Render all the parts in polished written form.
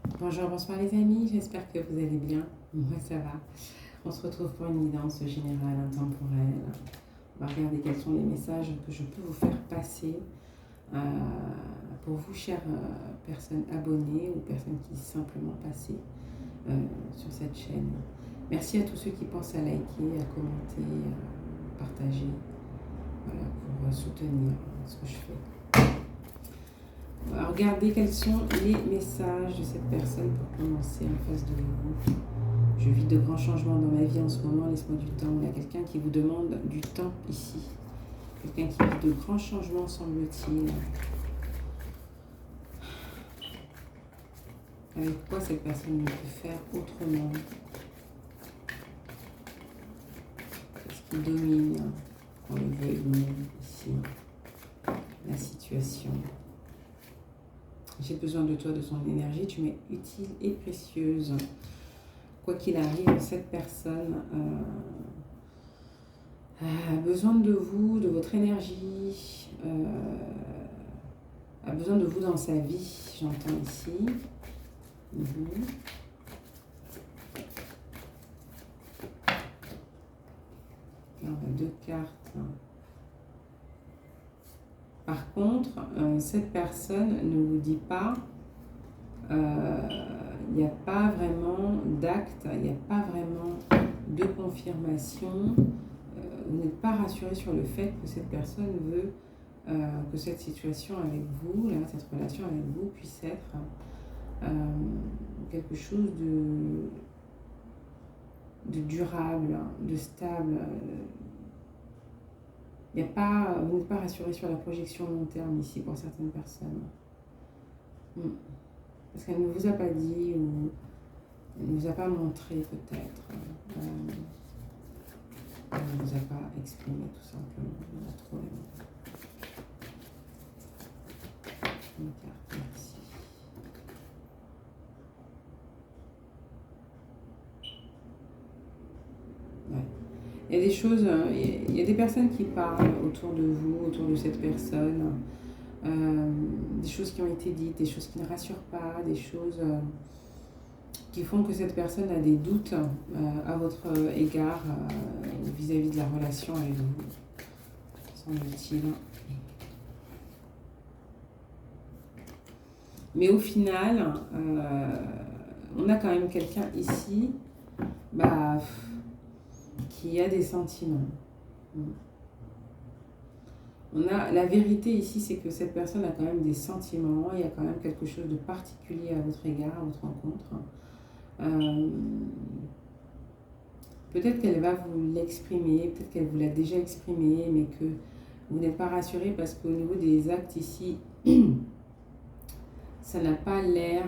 Bonjour, bonsoir les amis, j'espère que vous allez bien. Moi ça va. On se retrouve pour une guidance générale, intemporelle. On va regarder quels sont les messages que je peux vous faire passer euh, pour vous, chères personnes abonnées ou personnes qui simplement passez sur cette chaîne. Merci à tous ceux qui pensent à liker, à commenter, à partager, voilà, pour soutenir ce que je fais. Regardez quels sont les messages de cette personne pour commencer en face de vous. Je vis de grands changements dans ma vie en ce moment, laisse-moi du temps. Il y a quelqu'un qui vous demande du temps ici. Quelqu'un qui vit de grands changements, semble-t-il. Avec quoi cette personne ne peut faire autrement? Qu'est-ce qui domine, on le veut ou non, ici, la situation? J'ai besoin de toi, de ton énergie, tu m'es utile et précieuse. Quoi qu'il arrive, cette personne a besoin de vous, de votre énergie, a besoin de vous dans sa vie, j'entends ici. Là, on a deux cartes. Par contre, cette personne ne vous dit pas, il n'y a pas vraiment d'acte, il n'y a pas vraiment de confirmation. Vous n'êtes pas rassuré sur le fait que cette personne veut que cette situation avec vous, là, cette relation avec vous puisse être quelque chose de durable, de stable. Vous n'êtes pas rassuré sur la projection long terme ici pour certaines personnes. Parce qu'elle ne vous a pas dit ou elle ne vous a pas montré peut-être. Elle ne vous a pas exprimé tout simplement. On a trop une carte, merci. Ouais. Il y a des choses, il y a des personnes qui parlent autour de vous, autour de cette personne, des choses qui ont été dites, des choses qui ne rassurent pas, des choses qui font que cette personne a des doutes à votre égard vis-à-vis de la relation avec vous, semble-t-il. Mais au final, on a quand même quelqu'un ici qui a des sentiments. On a, la vérité ici, c'est que cette personne a quand même des sentiments, il y a quand même quelque chose de particulier à votre égard, à votre rencontre. Peut-être qu'elle va vous l'exprimer, peut-être qu'elle vous l'a déjà exprimé, mais que vous n'êtes pas rassuré parce qu'au niveau des actes ici, ça n'a pas l'air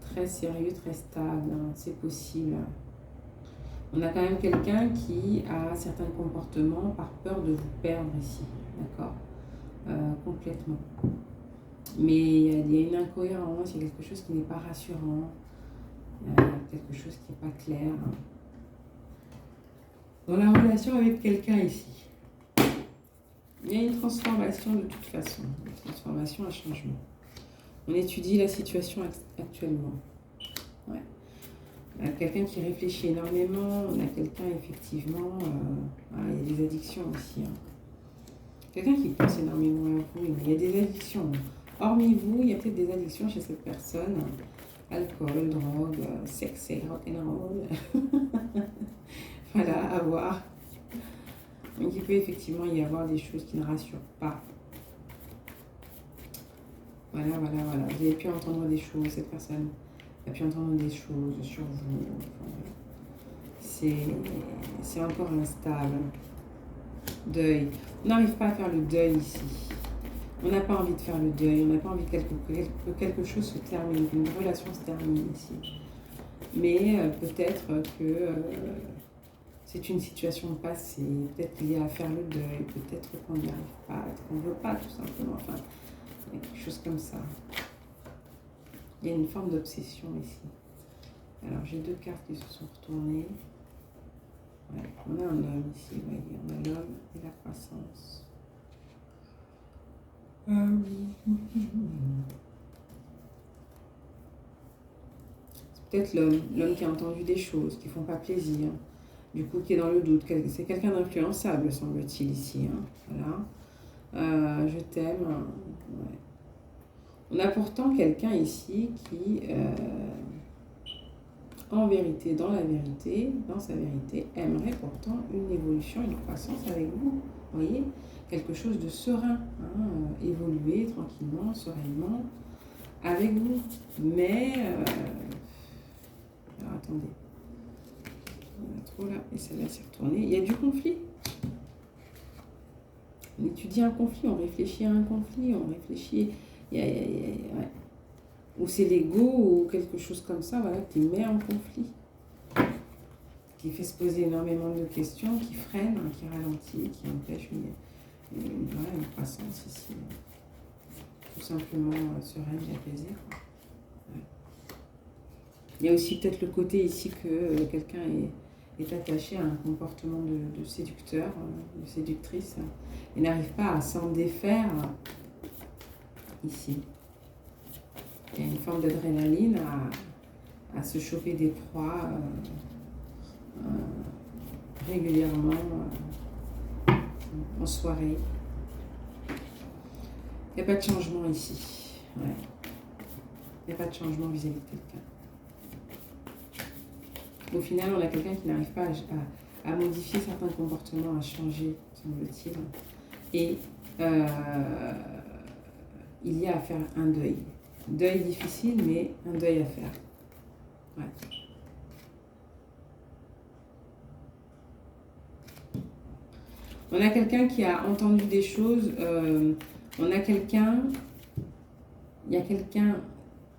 très sérieux, très stable, hein, c'est possible. On a quand même quelqu'un qui a certains comportements par peur de vous perdre ici, d'accord, complètement. Mais il y a une incohérence, il y a quelque chose qui n'est pas rassurant, il y a quelque chose qui n'est pas clair dans la relation avec quelqu'un ici. Il y a une transformation de toute façon, une transformation, un changement. On étudie la situation actuellement. Ouais. On a quelqu'un qui réfléchit énormément, on a quelqu'un effectivement, il y a des addictions aussi. Hein. Quelqu'un qui pense énormément à vous, mais il y a des addictions. Hormis vous, il y a peut-être des addictions chez cette personne. Alcool, drogue, sexe et rock'n'roll. Voilà, à voir. Donc il peut effectivement y avoir des choses qui ne rassurent pas. Voilà. Vous avez pu entendre des choses, cette personne a pu entendre des choses sur vous. Enfin, c'est encore instable. Deuil. On n'arrive pas à faire le deuil ici. On n'a pas envie de faire le deuil, on n'a pas envie que quelque chose se termine, qu'une relation se termine ici. Mais peut-être que c'est une situation passée, peut-être qu'il y a à faire le deuil, peut-être qu'on n'y arrive pas, peut-être qu'on ne veut pas tout simplement. Enfin, il y a quelque chose comme ça. Il y a une forme d'obsession ici. Alors j'ai deux cartes qui se sont retournées. Ouais, on a un homme ici, vous voyez, on a l'homme et la croissance. On a peut-être l'homme qui a entendu des choses qui ne font pas plaisir, du coup qui est dans le doute. C'est quelqu'un d'influençable, semble-t-il, ici. Hein. Voilà. Je t'aime. Ouais. On a pourtant quelqu'un ici qui, en vérité, dans sa vérité, aimerait pourtant une évolution, une croissance avec vous. Vous voyez, quelque chose de serein, hein, évoluer tranquillement, sereinement avec vous. Mais, alors attendez, on a trop là, et celle-là s'est retournée. Il y a du conflit. On étudie un conflit, on réfléchit à un conflit, on réfléchit. Ouais. Ou c'est l'ego ou quelque chose comme ça, voilà, qui met en conflit, qui fait se poser énormément de questions, qui freine, qui ralentit, qui empêche une croissance ici, tout simplement sereine et apaisée. Ouais. Il y a aussi peut-être le côté ici que quelqu'un est attaché à un comportement de séducteur, de séductrice, et n'arrive pas à s'en défaire ici. Il y a une forme d'adrénaline à se choper des proies régulièrement en soirée. Il n'y a pas de changement ici. Ouais. Il n'y a pas de changement vis-à-vis de quelqu'un. Au final, on a quelqu'un qui n'arrive pas à modifier certains comportements, à changer, semble-t-il. Et il y a à faire un deuil. Deuil difficile, mais un deuil à faire. Ouais. On a quelqu'un qui a entendu des choses. Il y a quelqu'un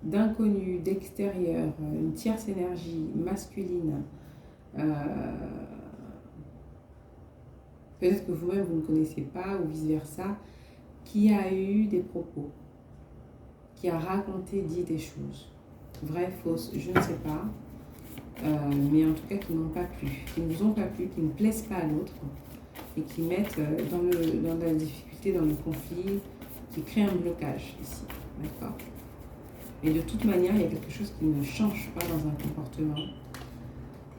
d'inconnu, d'extérieur, une tierce énergie masculine. Peut-être que vous-même vous ne connaissez pas ou vice-versa, qui a eu des propos, qui a raconté, dit des choses, vraies, fausses, je ne sais pas, mais en tout cas qui n'ont pas plu, qui ne vous ont pas plu, qui ne plaisent pas à l'autre et qui mettent dans la difficulté, dans le conflit, qui créent un blocage ici, d'accord? Et de toute manière, il y a quelque chose qui ne change pas dans un comportement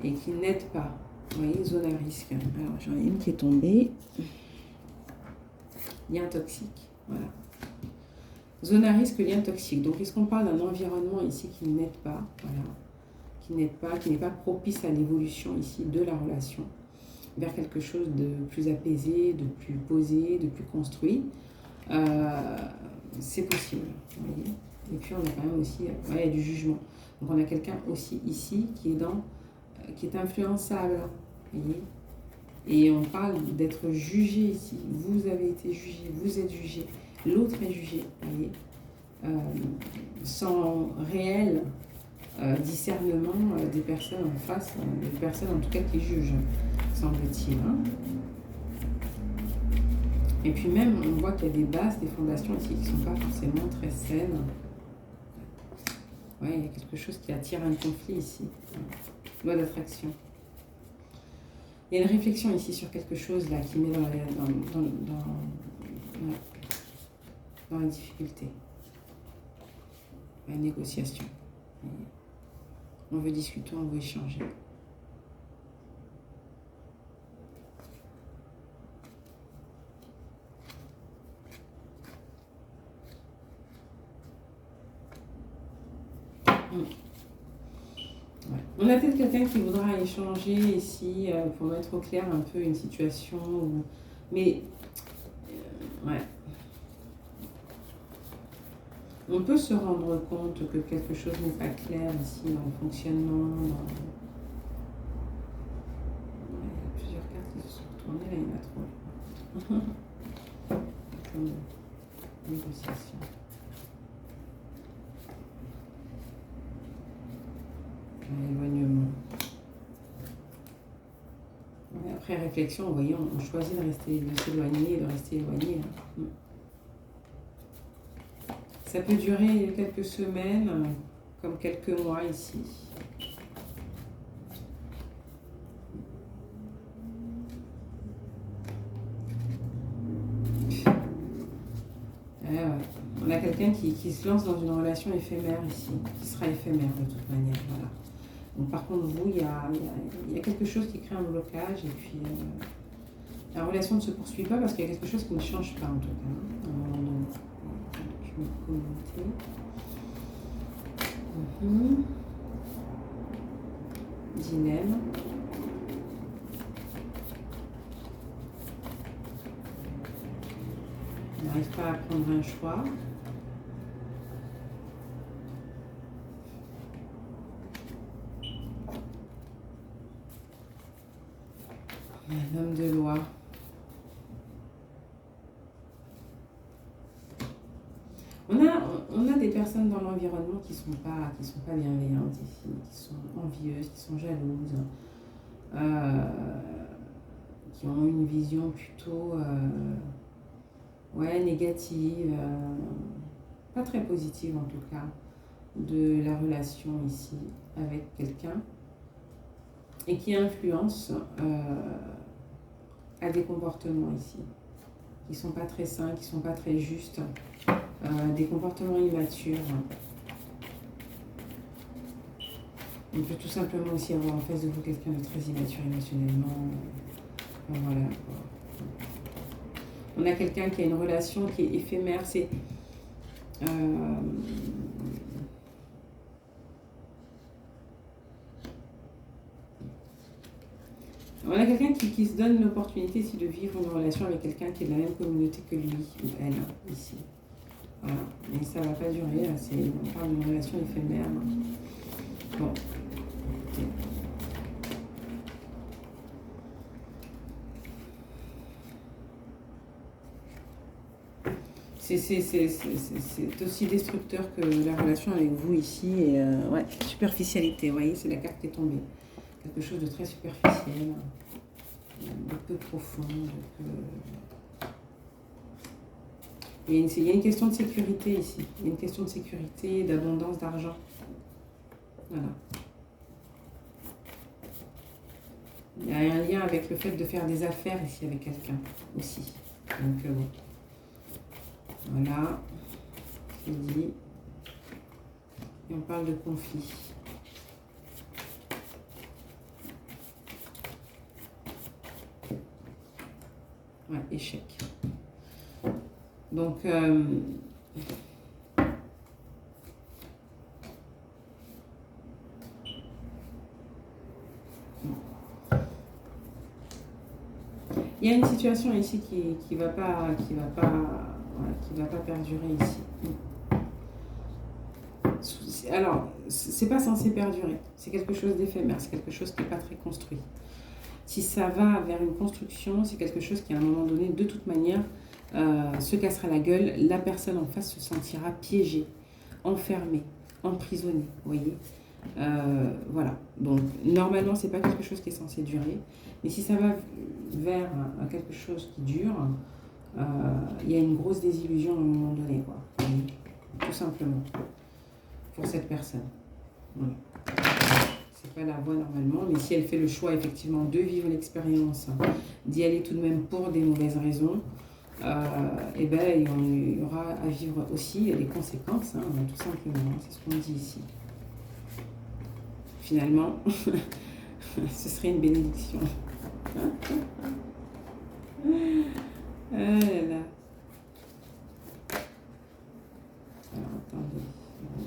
et qui n'aide pas. Vous voyez, zone à risque. Alors, j'en ai une qui est tombée. Lien toxique, voilà. Zone à risque, lien toxique. Donc, est-ce qu'on parle d'un environnement ici qui n'aide pas, voilà, qui n'est pas propice à l'évolution ici de la relation vers quelque chose de plus apaisé, de plus posé, de plus construit. C'est possible, vous voyez. Et puis, on a quand même aussi, il y a du jugement. Donc, on a quelqu'un aussi ici qui est influençable, vous voyez. Et on parle d'être jugé ici. Vous avez été jugé, vous êtes jugé, l'autre est jugé, vous voyez. Sans réel discernement des personnes en face, des personnes en tout cas qui jugent, semble-t-il. Hein. Et puis même, on voit qu'il y a des bases, des fondations ici qui ne sont pas forcément très saines. Ouais, il y a quelque chose qui attire un conflit ici. Loi d'attraction. Il y a une réflexion ici sur quelque chose là qui met dans la difficulté. Une négociation. On veut discuter, on veut échanger. Ouais. On a peut-être quelqu'un qui voudra échanger ici pour mettre au clair un peu une situation. Mais, ouais. On peut se rendre compte que quelque chose n'est pas clair ici dans le fonctionnement. Ouais, il y a plusieurs cartes qui se sont retournées, là il y en a trop. Négociation. Éloignement. Après réflexion, vous voyez, on choisit de s'éloigner et de rester éloigné. Hein. Ça peut durer quelques semaines, comme quelques mois ici. On a quelqu'un qui se lance dans une relation éphémère ici, qui sera éphémère de toute manière, voilà. Donc par contre, vous, il y a quelque chose qui crée un blocage et puis la relation ne se poursuit pas parce qu'il y a quelque chose qui ne change pas en tout cas, à un moment donné. Je vais commenter. Dilemme. On n'arrive pas à prendre un choix. Un homme de loi. On a des personnes dans l'environnement qui sont pas bienveillantes ici, qui sont envieuses, qui sont jalouses, qui ont une vision plutôt négative, pas très positive en tout cas, de la relation ici avec quelqu'un et qui influence à des comportements ici qui sont pas très sains, qui sont pas très justes, des comportements immatures. On peut tout simplement aussi avoir en face de vous quelqu'un de très immature émotionnellement. Voilà. On a quelqu'un qui a une relation qui est éphémère. On a quelqu'un qui se donne l'opportunité ici de vivre une relation avec quelqu'un qui est de la même communauté que lui ou elle, ici. Voilà. Mais ça ne va pas durer, on parle d'une relation éphémère. Bon. Okay. C'est aussi destructeur que la relation avec vous ici. Et superficialité, vous voyez, c'est la carte qui est tombée. Quelque chose de très superficiel, de peu profond, Il y a une question de sécurité ici. Il y a une question de sécurité, d'abondance d'argent. Voilà. Il y a un lien avec le fait de faire des affaires ici avec quelqu'un aussi. Donc bon. Voilà. C'est dit. Et on parle de conflit. Ouais, échec. Donc, il y a une situation ici qui va pas perdurer ici. Alors, c'est pas censé perdurer. C'est quelque chose d'éphémère. C'est quelque chose qui n'est pas très construit. Si ça va vers une construction, c'est quelque chose qui, à un moment donné, de toute manière, se cassera la gueule. La personne en face se sentira piégée, enfermée, emprisonnée. Vous voyez, voilà. Donc, normalement, c'est pas quelque chose qui est censé durer. Mais si ça va vers quelque chose qui dure, il y a une grosse désillusion à un moment donné, quoi. Tout simplement. Pour cette personne. Voilà. C'est pas la voie normalement, mais si elle fait le choix effectivement de vivre l'expérience, d'y aller tout de même pour des mauvaises raisons, et ben il y aura à vivre aussi des conséquences, tout simplement. C'est ce qu'on dit ici. Finalement, ce serait une bénédiction. Ah là là. Alors attendez.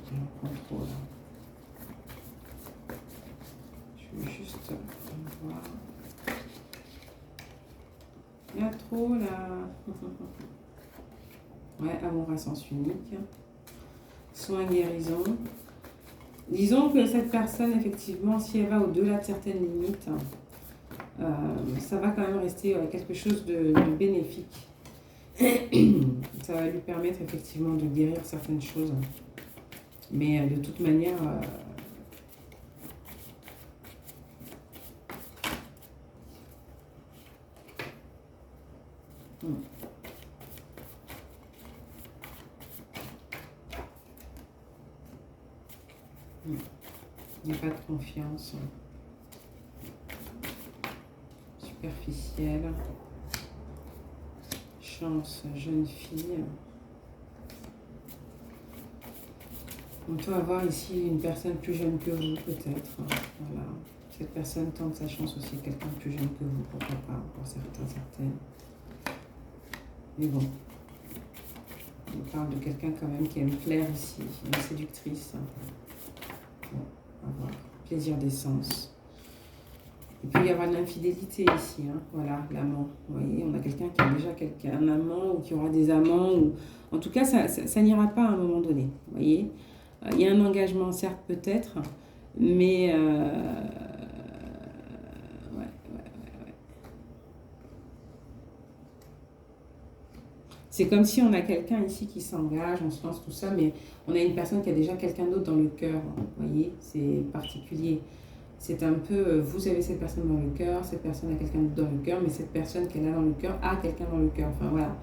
J'en prends trop là. Je vais juste voir. Il y a trop là. Ouais, amour à sens unique. Soin, guérison. Disons que cette personne, effectivement, si elle va au-delà de certaines limites, ça va quand même rester quelque chose de bénéfique. Ça va lui permettre effectivement de guérir certaines choses. Mais de toute manière, il n'y a pas de confiance superficielle. Chance, jeune fille. On peut avoir ici une personne plus jeune que vous, peut-être. Voilà. Cette personne tente sa chance aussi, quelqu'un de plus jeune que vous, pourquoi pas, pour certains, certaines. Mais bon. On parle de quelqu'un quand même qui aime plaire ici, une séductrice. Bon, à voir. Plaisir d'essence. Il peut y avoir de l'infidélité ici, hein. Voilà, l'amant. Vous voyez, on a quelqu'un qui a déjà un amant ou qui aura des amants. Ou... En tout cas, ça n'ira pas à un moment donné. Vous voyez, il y a un engagement, certes, peut-être, mais... ouais. C'est comme si on a quelqu'un ici qui s'engage, on se lance tout ça, mais on a une personne qui a déjà quelqu'un d'autre dans le cœur. Vous voyez, c'est particulier. C'est un peu, vous avez cette personne dans le cœur, cette personne a quelqu'un d'autre dans le cœur, mais cette personne qu'elle a dans le cœur a quelqu'un dans le cœur. Enfin voilà.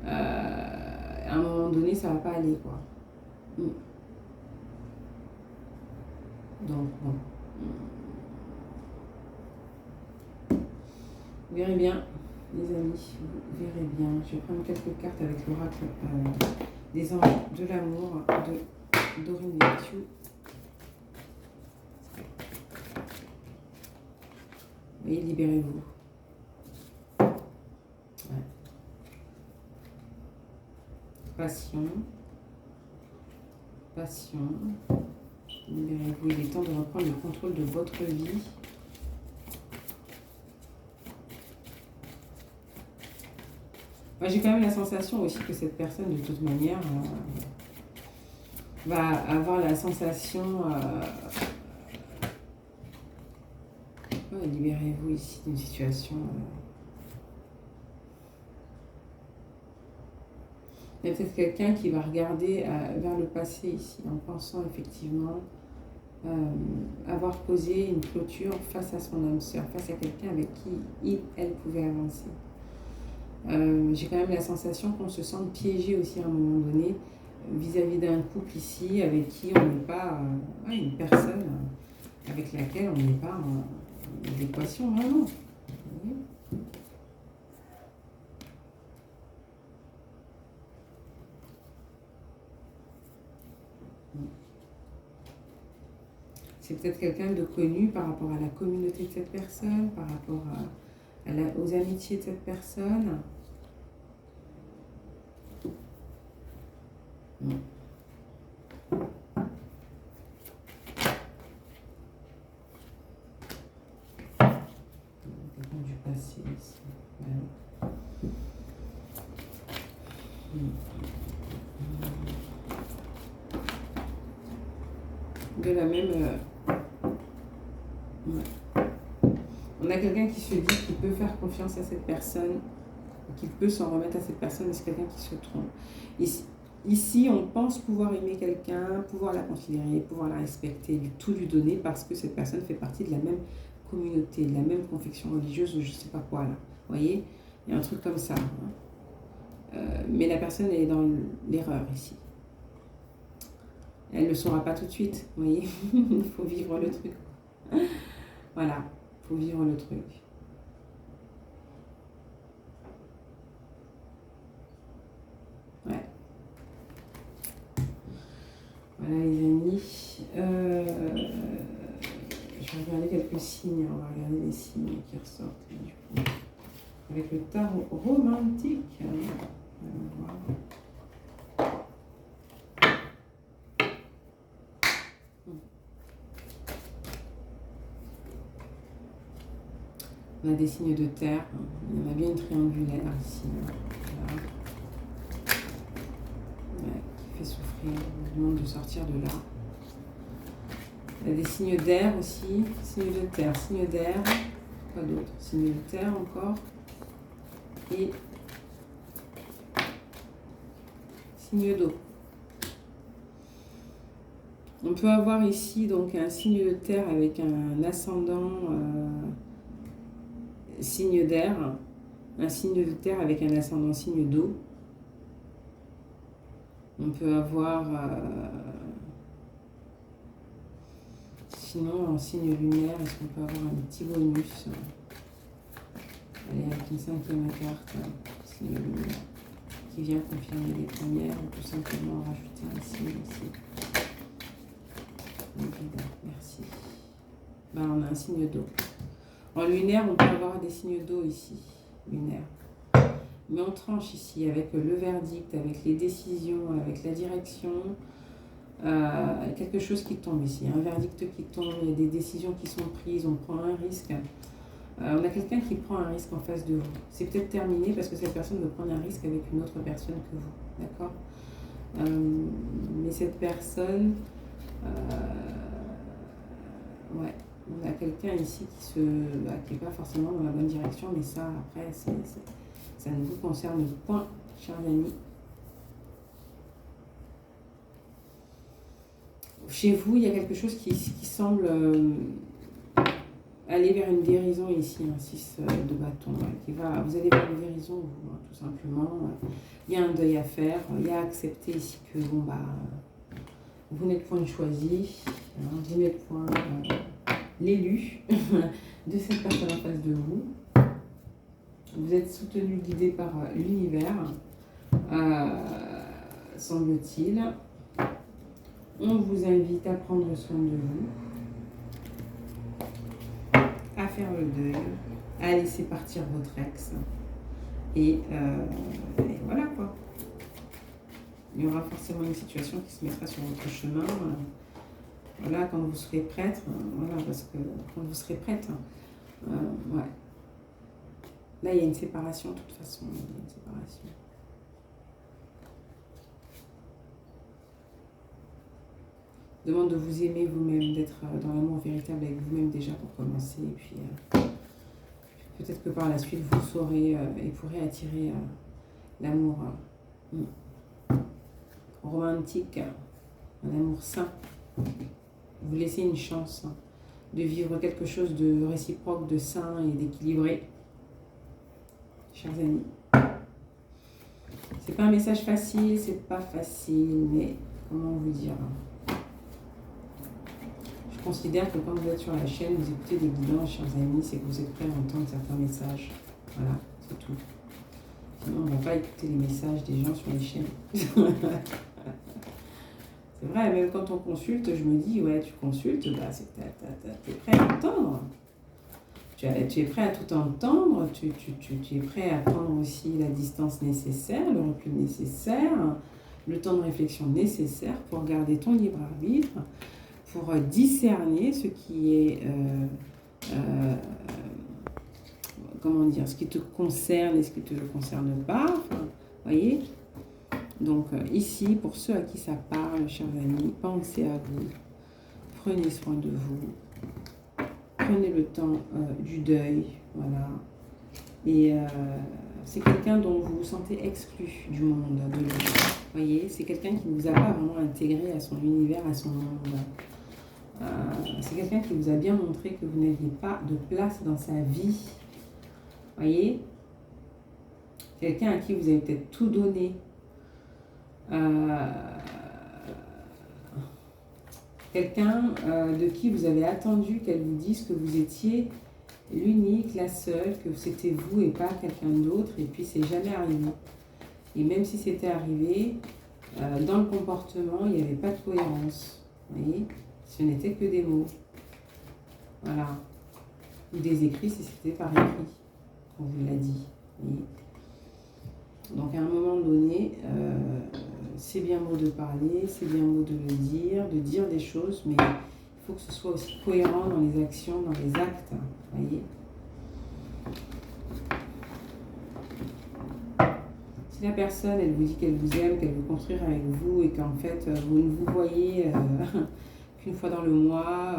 À un moment donné, ça ne va pas aller, quoi. Donc, bon. Vous verrez bien, les amis, vous verrez bien. Je vais prendre quelques cartes avec l'oracle des anges de l'amour de Doreen Virtue. Vous voyez, libérez-vous. Ouais. Passion. Libérez-vous. Il est temps de reprendre le contrôle de votre vie. Moi, j'ai quand même la sensation aussi que cette personne, de toute manière, va avoir la sensation... libérez-vous ici d'une situation... Il y a peut-être quelqu'un qui va regarder vers le passé ici, en pensant effectivement avoir posé une clôture face à son âme sœur, face à quelqu'un avec qui elle pouvait avancer. J'ai quand même la sensation qu'on se sente piégé aussi à un moment donné vis-à-vis d'un couple ici avec qui on n'est pas... une personne avec laquelle on n'est pas en adéquation vraiment. C'est peut-être quelqu'un de connu par rapport à la communauté de cette personne, par rapport aux amitiés de cette personne. Quelqu'un du passé ici. Ouais. De la même... On a quelqu'un qui se dit qu'il peut faire confiance à cette personne, qu'il peut s'en remettre à cette personne, mais c'est quelqu'un qui se trompe. Ici, on pense pouvoir aimer quelqu'un, pouvoir la considérer, pouvoir la respecter, tout lui donner, parce que cette personne fait partie de la même communauté, de la même confession religieuse, ou je ne sais pas quoi là. Vous voyez, il y a un truc comme ça. Mais la personne est dans l'erreur ici. Elle ne le saura pas tout de suite, vous voyez. Il faut vivre le truc. Voilà, il faut vivre le truc. Ouais. Voilà les amis. Je vais regarder quelques signes. On va regarder les signes qui ressortent. Du coup. Avec le tarot romantique. Allons voir. On a des signes de terre. Il y en a bien une triangulaire ici. Voilà. Ouais, qui fait souffrir. On demande de sortir de là. Il y a des signes d'air aussi. Signes de terre, signes d'air. Quoi d'autre? Signes de terre encore. Et signe d'eau. On peut avoir ici donc un signe de terre avec un ascendant signe d'air, un signe de terre avec un ascendant signe d'eau. On peut avoir sinon en signe lumière, est-ce qu'on peut avoir un petit bonus? Allez, avec une cinquième carte, signe lumière, qui vient confirmer les premières, ou tout simplement rajouter un signe ici. les guides, merci. Ben, on a un signe d'eau. En lunaire, on peut avoir des signes d'eau ici, lunaire. Mais on tranche ici avec le verdict, avec les décisions, avec la direction. Quelque chose qui tombe ici, un verdict qui tombe, il y a des décisions qui sont prises, on prend un risque. On a quelqu'un qui prend un risque en face de vous. C'est peut-être terminé parce que cette personne veut prendre un risque avec une autre personne que vous, d'accord? Mais cette personne, ouais, on a quelqu'un ici qui n'est pas forcément dans la bonne direction, mais ça, après, ça ne vous concerne point, chers amis. Chez vous, il y a quelque chose qui semble aller vers une guérison ici, un 6 de bâton. Vous allez vers une guérison, vous, tout simplement. Il y a un deuil à faire. Il y a à accepter ici que vous n'êtes point choisi. Vous n'êtes point l'élu de cette personne en face de vous. Vous êtes soutenu, guidé par l'univers, semble-t-il. On vous invite à prendre soin de vous, à faire le deuil, à laisser partir votre ex. Et voilà quoi. Il y aura forcément une situation qui se mettra sur votre chemin. Voilà, quand vous serez prête. Voilà, parce que quand vous serez prête, ouais. Là, il y a une séparation, de toute façon. Il y a une séparation. Demande de vous aimer vous-même, d'être dans l'amour véritable avec vous-même déjà pour commencer. Et puis, peut-être que par la suite, vous saurez et pourrez attirer l'amour romantique, un amour sain. Vous laissez une chance de vivre quelque chose de réciproque, de sain et d'équilibré. Chers amis. C'est pas un message facile, c'est pas facile, mais comment vous dire ? Je considère que quand vous êtes sur la chaîne, vous écoutez des guidances, chers amis, c'est que vous êtes prêts à entendre certains messages. Voilà, c'est tout. Sinon, on ne va pas écouter les messages des gens sur les chaînes. C'est vrai, même quand on consulte, je me dis, ouais, tu consultes, bah, tu es prêt à entendre. Tu es prêt à tout entendre, tu es prêt à prendre aussi la distance nécessaire, le recul nécessaire, le temps de réflexion nécessaire pour garder ton libre arbitre, pour discerner ce qui est, comment dire, ce qui te concerne et ce qui ne te concerne pas. Enfin, voyez ? Donc ici, pour ceux à qui ça parle, chers amis, pensez à vous, prenez soin de vous, prenez le temps du deuil, voilà. Et c'est quelqu'un dont vous vous sentez exclu du monde, de lui. Voyez, c'est quelqu'un qui ne vous a pas vraiment intégré à son univers, à son monde. C'est quelqu'un qui vous a bien montré que vous n'aviez pas de place dans sa vie. Voyez, quelqu'un à qui vous avez peut-être tout donné. Quelqu'un de qui vous avez attendu qu'elle vous dise que vous étiez l'unique, la seule, que c'était vous et pas quelqu'un d'autre, et puis c'est jamais arrivé. Et même si c'était arrivé, dans le comportement, il n'y avait pas de cohérence. Vous voyez, ce n'était que des mots. Voilà. Ou des écrits si c'était par écrit, on vous l'a dit. Voyez. Donc à un moment donné, c'est bien beau de parler, c'est bien beau de le de dire des choses, mais il faut que ce soit aussi cohérent dans les actions, dans les actes. Voyez. Si la personne, elle vous dit qu'elle vous aime, qu'elle veut construire avec vous et qu'en fait, vous ne vous voyez qu'une fois dans le mois,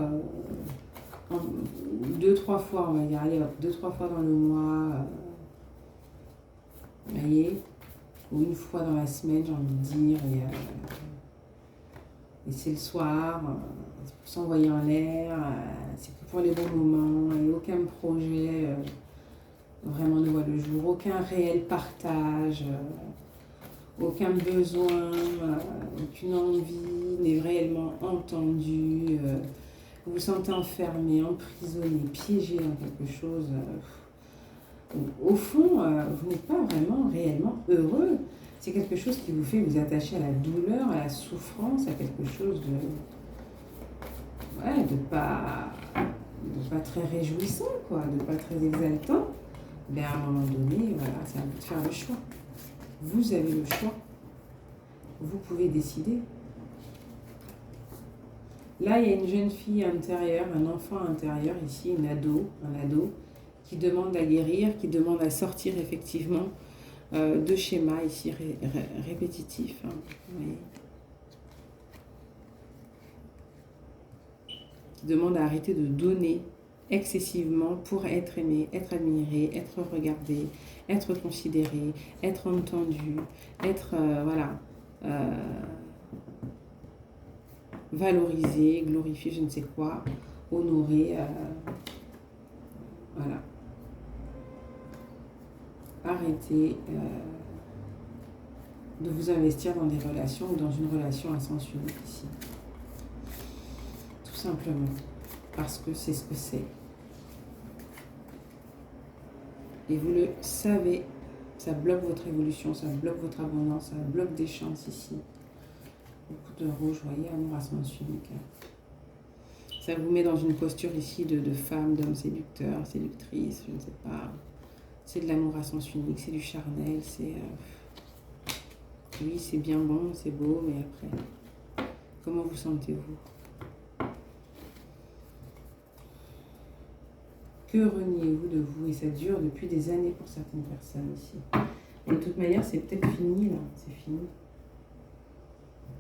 2-3 fois, on va dire, allez, 2-3 fois dans le mois, vous voyez, ou une fois dans la semaine, j'ai envie de dire, et c'est le soir, c'est pour s'envoyer en l'air, c'est que pour les bons moments, et aucun projet vraiment ne voit le jour, aucun réel partage, aucun besoin, aucune envie n'est réellement entendue, vous vous sentez enfermé, emprisonné, piégé dans quelque chose. Au fond, vous n'êtes pas vraiment réellement heureux. C'est quelque chose qui vous fait vous attacher à la douleur, à la souffrance, à quelque chose ouais, de pas très réjouissant, quoi, de pas très exaltant, mais à un moment donné, voilà, c'est à vous de faire le choix. Vous avez le choix. Vous pouvez décider. Là, il y a une jeune fille intérieure, un enfant intérieur ici, un ado, qui demande à guérir, qui demande à sortir effectivement de schémas ici répétitifs. Hein, vous voyez. Qui demande à arrêter de donner excessivement pour être aimé, être admiré, être regardé, être considéré, être entendu, être voilà, valorisé, glorifié, je ne sais quoi, honoré, voilà. Arrêtez de vous investir dans des relations ou dans une relation à sens unique ici. Tout simplement. Parce que c'est ce que c'est. Et vous le savez, ça bloque votre évolution, ça bloque votre abondance, ça bloque des chances ici. Beaucoup de rouge, vous voyez, amour à sens unique. Ça vous met dans une posture ici de femme, d'homme séducteur, séductrice, je ne sais pas. C'est de l'amour à sens unique, c'est du charnel, c'est... oui, c'est bien bon, c'est beau, mais après, comment vous sentez-vous? Que reniez-vous de vous? Et ça dure depuis des années pour certaines personnes ici. Et de toute manière, c'est peut-être fini, là, c'est fini.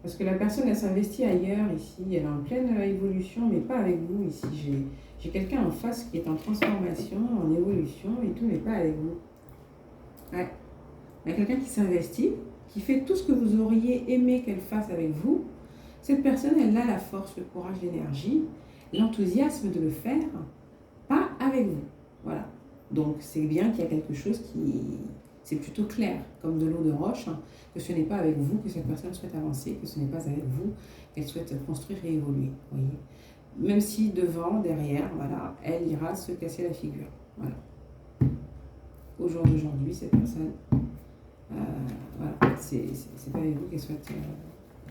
Parce que la personne, elle s'investit ailleurs, ici, elle est en pleine évolution, mais pas avec vous, ici. J'ai quelqu'un en face qui est en transformation, en évolution et tout, mais pas avec vous. Ouais. Il y a quelqu'un qui s'investit, qui fait tout ce que vous auriez aimé qu'elle fasse avec vous. Cette personne, elle a la force, le courage, l'énergie, l'enthousiasme de le faire, pas avec vous. Voilà. Donc, c'est bien qu'il y a quelque chose qui... C'est plutôt clair, comme de l'eau de roche, hein, que ce n'est pas avec vous que cette personne souhaite avancer, que ce n'est pas avec vous qu'elle souhaite construire et évoluer. Voyez. Même si devant, derrière, voilà, elle ira se casser la figure. Voilà. Au jour d'aujourd'hui, cette personne, voilà, c'est pas avec vous qu'elle souhaite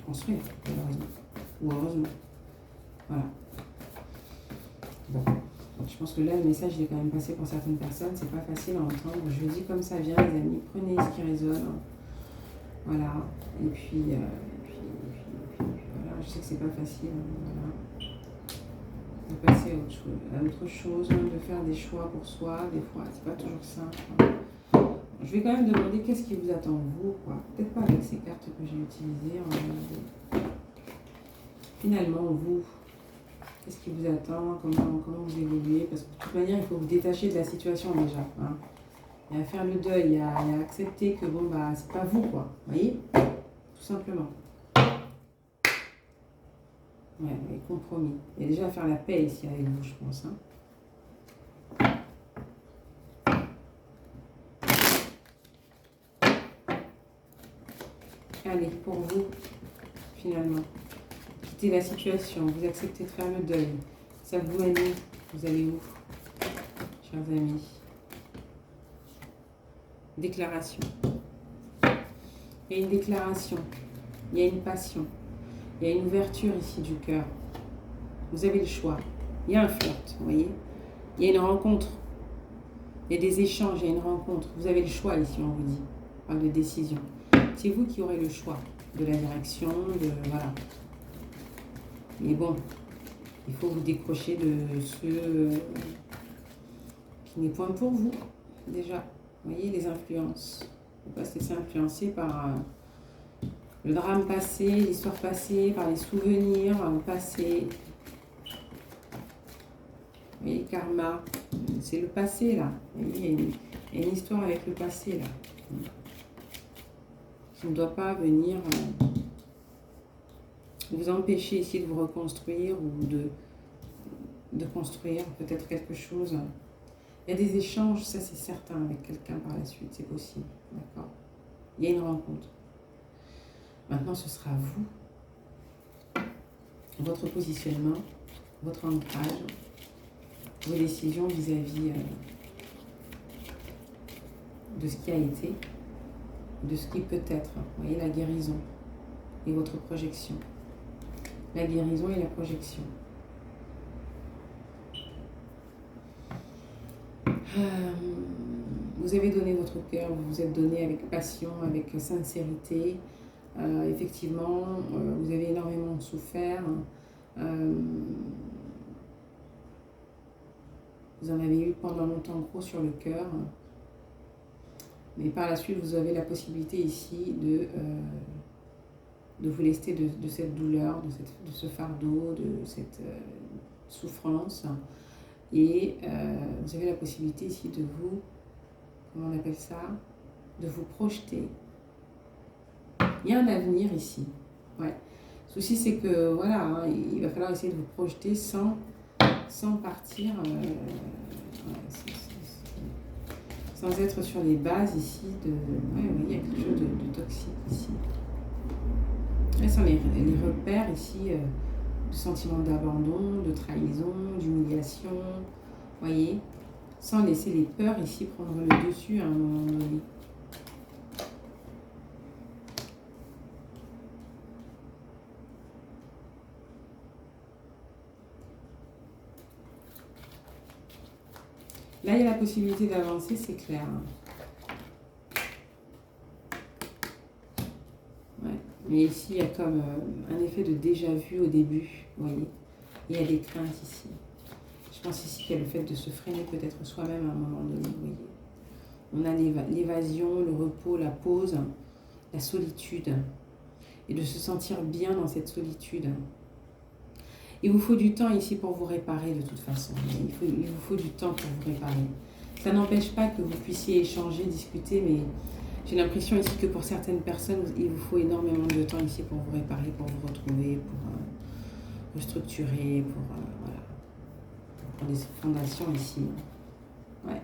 construire, malheureusement. Ou heureusement. Voilà. Bon. Je pense que là, le message il est quand même passé pour certaines personnes. C'est pas facile à entendre. Je le dis comme ça vient, les amis. Prenez ce qui résonne. Voilà. Et puis, voilà. Je sais que c'est pas facile. Voilà. De passer à autre chose, même de faire des choix pour soi. Des fois, c'est pas toujours simple. Je vais quand même demander qu'est-ce qui vous attend, vous, quoi. Peut-être pas avec ces cartes que j'ai utilisées. Finalement, vous. Qu'est-ce qui vous attend? Comment vous évoluez? Parce que de toute manière, il faut vous détacher de la situation déjà. Hein. Il y a à faire le deuil, il y a à accepter que bon, bah, c'est pas vous, quoi. Vous voyez? Tout simplement. Ouais, compromis. Il y a déjà à faire la paix ici avec vous, je pense. Hein. Allez, pour vous, finalement. Quittez la situation, vous acceptez de faire le deuil. Ça vous mène où? Vous allez où, chers amis? Déclaration. Il y a une déclaration, il y a une passion, il y a une ouverture ici du cœur. Vous avez le choix. Il y a un flirt, vous voyez? Il y a une rencontre. Il y a des échanges, il y a une rencontre. Vous avez le choix ici, on vous dit. On parle de décision. C'est vous qui aurez le choix de la direction, de... Voilà. Mais bon, il faut vous décrocher de ce qui n'est point pour vous, déjà. Vous voyez, les influences. Il ne faut pas se laisser influencer par le drame passé, l'histoire passée, par les souvenirs passés. Vous voyez, karma, c'est le passé, là. Vous voyez, il y a une histoire avec le passé, là. Qui ne doit pas venir... vous empêcher ici de vous reconstruire ou de construire peut-être quelque chose. Il y a des échanges, ça c'est certain, avec quelqu'un par la suite, c'est possible, d'accord? Il y a une rencontre. Maintenant, ce sera vous, votre positionnement, votre ancrage, vos décisions vis-à-vis de ce qui a été, de ce qui peut être. Vous voyez, la guérison et votre projection. La guérison et la projection. Vous avez donné votre cœur, vous vous êtes donné avec passion, avec sincérité. Effectivement, vous avez énormément souffert. Vous en avez eu pendant longtemps gros sur le cœur. Mais par la suite, vous avez la possibilité ici de vous lester de cette douleur, de ce fardeau, de cette souffrance. Et vous avez la possibilité ici de vous, comment on appelle ça, de vous projeter. Il y a un avenir ici. Ouais. Le souci, c'est que, voilà, hein, il va falloir essayer de vous projeter sans partir, sans être sur les bases ici de... Ouais, oui, il y a quelque chose de toxique ici. Ce sont les repères ici de sentiments d'abandon, de trahison, d'humiliation, voyez, sans laisser les peurs ici prendre le dessus à un moment donné. Là, il y a la possibilité d'avancer, c'est clair. Ouais. Mais ici, il y a comme un effet de déjà-vu au début, vous voyez. Il y a des craintes ici. Je pense ici qu'il y a le fait de se freiner peut-être soi-même à un moment donné, vous voyez. On a l'évasion, le repos, la pause, la solitude. Et de se sentir bien dans cette solitude. Il vous faut du temps ici pour vous réparer de toute façon. Il vous faut du temps pour vous réparer. Ça n'empêche pas que vous puissiez échanger, discuter, mais j'ai l'impression ici que pour certaines personnes, il vous faut énormément de temps ici pour vous réparer, pour vous retrouver, pour restructurer, voilà, pour des fondations ici. Ouais.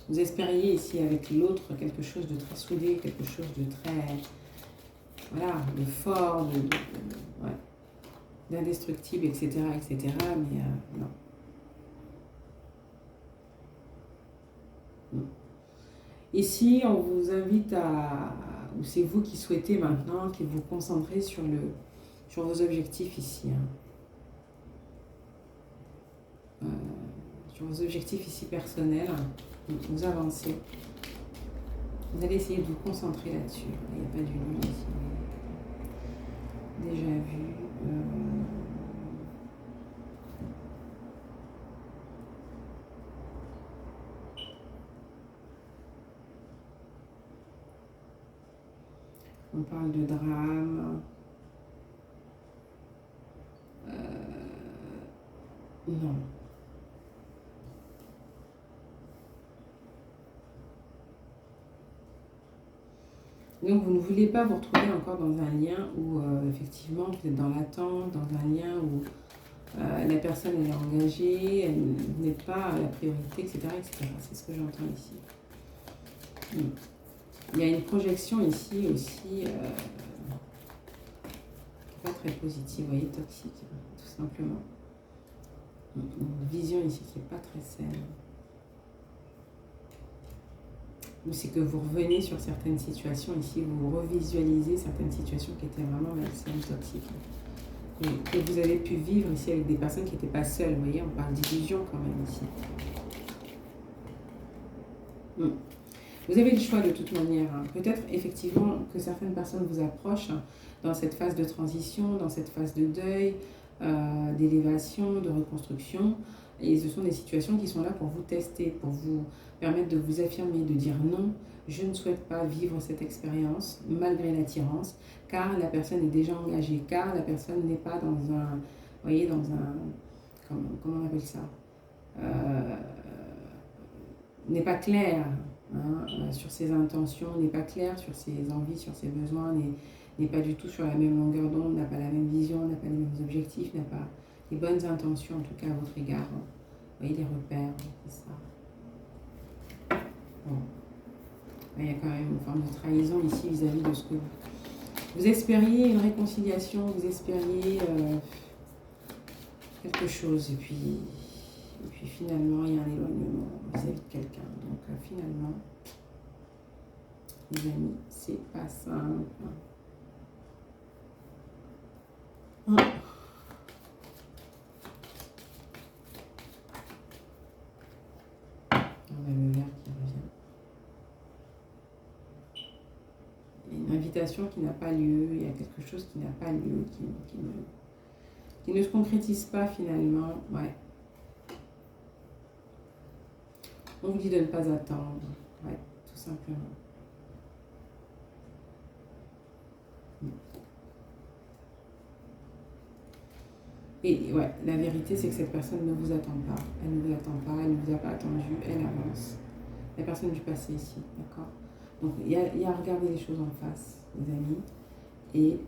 Vous espériez ici avec l'autre quelque chose de très soudé, quelque chose de très, voilà, de fort, ouais, d'indestructible, etc., etc. Mais non. Ici, on vous invite ou c'est vous qui souhaitez maintenant, qui vous concentrez sur vos objectifs ici. Sur vos objectifs ici personnels. Vous avancez. Vous allez essayer de vous concentrer là-dessus. Il n'y a pas d'union ici. Déjà vu. On parle de drame. Non. Donc vous ne voulez pas vous retrouver encore dans un lien où effectivement vous êtes dans l'attente, dans un lien où la personne elle est engagée, elle n'est pas la priorité, etc. etc. C'est ce que j'entends ici. Il y a une projection ici aussi pas très positive, vous voyez, toxique, tout simplement. Une vision ici qui n'est pas très saine. C'est que vous revenez sur certaines situations ici, vous revisualisez certaines situations qui étaient vraiment malsaines, toxiques. Et que vous avez pu vivre ici avec des personnes qui n'étaient pas seules, vous voyez, on parle d'illusion quand même ici. Vous avez le choix de toute manière. Peut-être effectivement que certaines personnes vous approchent dans cette phase de transition, dans cette phase de deuil, d'élévation, de reconstruction. Et ce sont des situations qui sont là pour vous tester, pour vous permettre de vous affirmer, de dire non, je ne souhaite pas vivre cette expérience malgré l'attirance, car la personne est déjà engagée, car la personne n'est pas dans un, vous voyez, dans un, comment on appelle ça, n'est pas claire sur ses intentions, n'est pas claire sur ses envies, sur ses besoins, n'est pas du tout sur la même longueur d'onde, n'a pas la même vision, n'a pas les mêmes objectifs, n'a pas les bonnes intentions en tout cas à votre égard. Vous voyez les repères, c'est ça. Bon. Il y a quand même une forme de trahison ici vis-à-vis de ce que vous espériez, une réconciliation, vous espériez quelque chose, et puis finalement il y a un éloignement vis-à-vis de quelqu'un. Donc finalement, les amis. C'est pas simple. On a le vert qui revient. Une invitation qui n'a pas lieu, il y a quelque chose qui n'a pas lieu, qui ne se concrétise pas finalement. Ouais. On vous dit de ne pas attendre. Ouais, tout simplement. Et ouais, la vérité, c'est que cette personne ne vous attend pas. Elle ne vous attend pas, elle ne vous a pas attendu, elle avance. La personne du passé ici, d'accord? Donc, il y a à regarder les choses en face, les amis. Et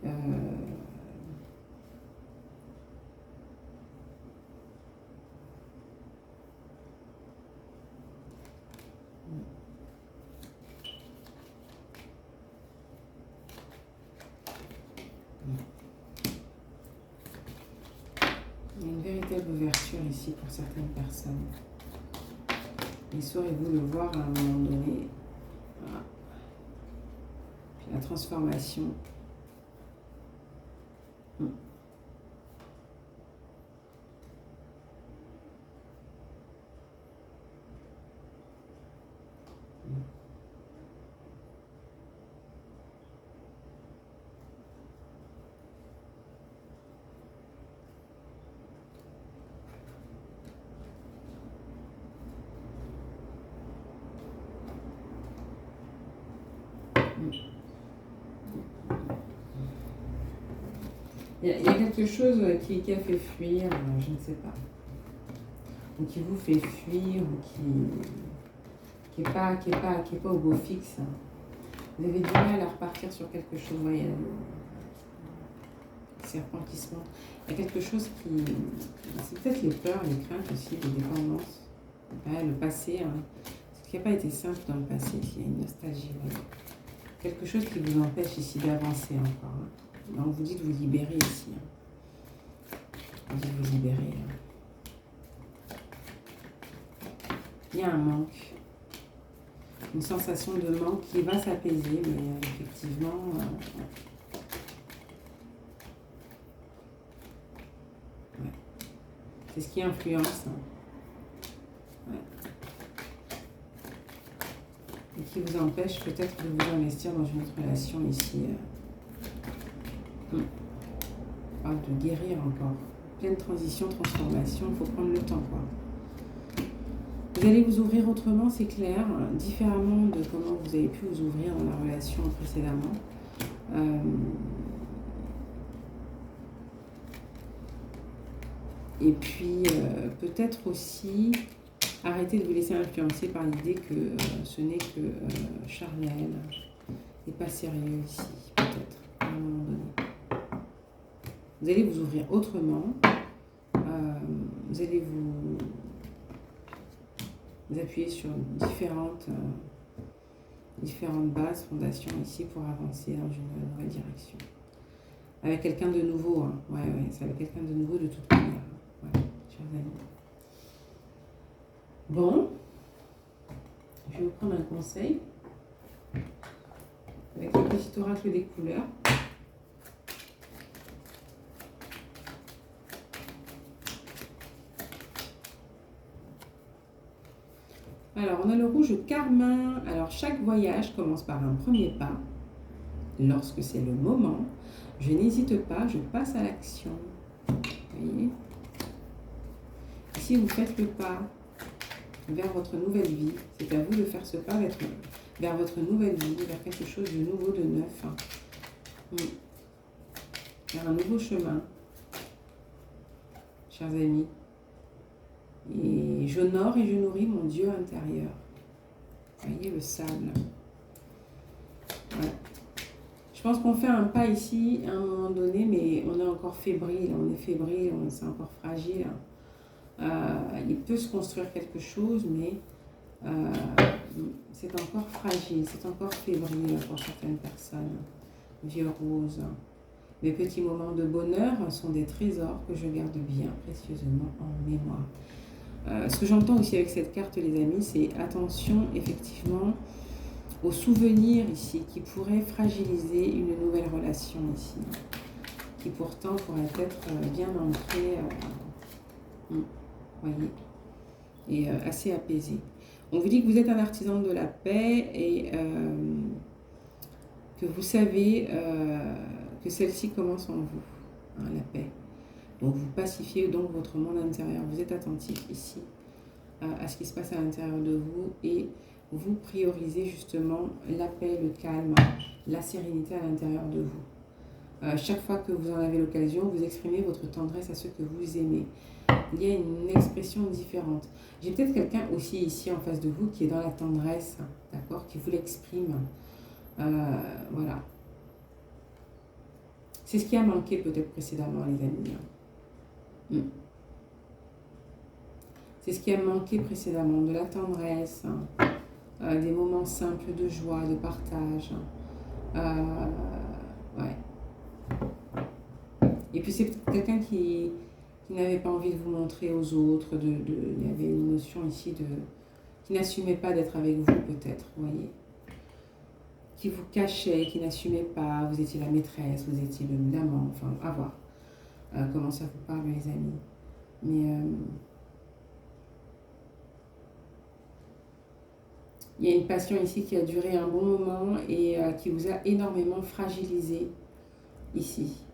il y a une véritable ouverture ici pour certaines personnes. Et saurez-vous le voir à un moment donné? Voilà. Puis la transformation. Il y a quelque chose qui a fait fuir, je ne sais pas. Ou qui vous fait fuir, ou qui n'est pas au beau fixe. Vous avez du mal à repartir sur quelque chose. Ouais, il y a le serpent qui se monte. Il y a quelque chose qui... C'est peut-être les peurs, les craintes aussi, les dépendances. Ouais, le passé, hein. Ce qui n'a pas été simple dans le passé, il y a une nostalgie. Ouais. Quelque chose qui vous empêche ici d'avancer encore. Hein. On vous dit de vous libérer ici. Hein. On vous dit de vous libérer. Hein. Il y a un manque. Une sensation de manque qui va s'apaiser, mais effectivement... ouais. C'est ce qui influence. Hein. Ouais. Et qui vous empêche peut-être de vous investir dans une autre relation ici. On parle de guérir encore. Pleine transition, transformation, il faut prendre le temps, quoi. Vous allez vous ouvrir autrement, c'est clair, différemment de comment vous avez pu vous ouvrir dans la relation précédemment. Et puis, peut-être aussi, arrêtez de vous laisser influencer par l'idée que ce n'est que charnel et pas sérieux ici, peut-être, à un moment donné. Vous allez vous ouvrir autrement, vous allez vous appuyer sur différentes bases, fondations ici pour avancer dans une nouvelle direction. Avec quelqu'un de nouveau, hein. Ouais, c'est avec quelqu'un de nouveau de toute manière. Ouais, chers amis. Bon, je vais vous prendre un conseil avec le petit oracle des couleurs. Alors, on a le rouge carmin. Alors, chaque voyage commence par un premier pas. Lorsque c'est le moment, je n'hésite pas, je passe à l'action. Vous voyez? Si vous faites le pas vers votre nouvelle vie, c'est à vous de faire ce pas vers votre nouvelle vie, vers quelque chose de nouveau, de neuf. Vers un nouveau chemin, chers amis. Et j'honore et je nourris mon Dieu intérieur. Vous voyez le sable. Ouais. Je pense qu'on fait un pas ici à un moment donné, mais on est encore fébrile. On est fébrile, c'est encore fragile. Il peut se construire quelque chose, mais c'est encore fragile, c'est encore fébrile pour certaines personnes. Vieux rose. Mes petits moments de bonheur sont des trésors que je garde bien précieusement en mémoire. Ce que j'entends aussi avec cette carte, les amis, c'est attention, effectivement, aux souvenirs ici qui pourraient fragiliser une nouvelle relation ici, qui pourtant pourrait être bien ancrée, voyez, et assez apaisée. On vous dit que vous êtes un artisan de la paix et que vous savez que celle-ci commence en vous, hein, la paix. Donc vous pacifiez donc votre monde intérieur. Vous êtes attentif ici à ce qui se passe à l'intérieur de vous et vous priorisez justement la paix, le calme, la sérénité à l'intérieur de vous. Chaque fois que vous en avez l'occasion, vous exprimez votre tendresse à ceux que vous aimez. Il y a une expression différente. J'ai peut-être quelqu'un aussi ici en face de vous qui est dans la tendresse, d'accord, qui vous l'exprime. Voilà. C'est ce qui a manqué peut-être précédemment, les amis. C'est ce qui a manqué précédemment, de la tendresse, des moments simples de joie, de partage. Ouais. Et puis c'est quelqu'un qui n'avait pas envie de vous montrer aux autres, il y avait une notion ici qui n'assumait pas d'être avec vous peut-être, vous voyez. Qui vous cachait, qui n'assumait pas, vous étiez la maîtresse, vous étiez l'amant, enfin, à voir comment ça vous parle, les amis. Mais il y a une passion ici qui a duré un bon moment et qui vous a énormément fragilisé ici.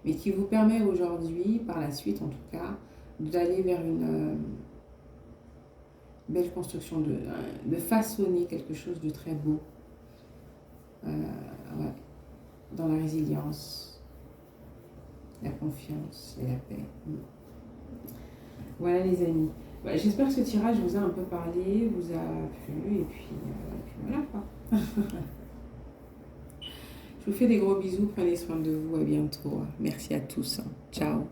Mais qui vous permet aujourd'hui, par la suite en tout cas, d'aller vers une belle construction, de façonner quelque chose de très beau. Ouais, dans la résilience, la confiance et la paix. Voilà les amis. J'espère que ce tirage vous a un peu parlé, vous a plu, et puis voilà quoi. Je vous fais des gros bisous, prenez soin de vous, à bientôt. Merci à tous. Ciao.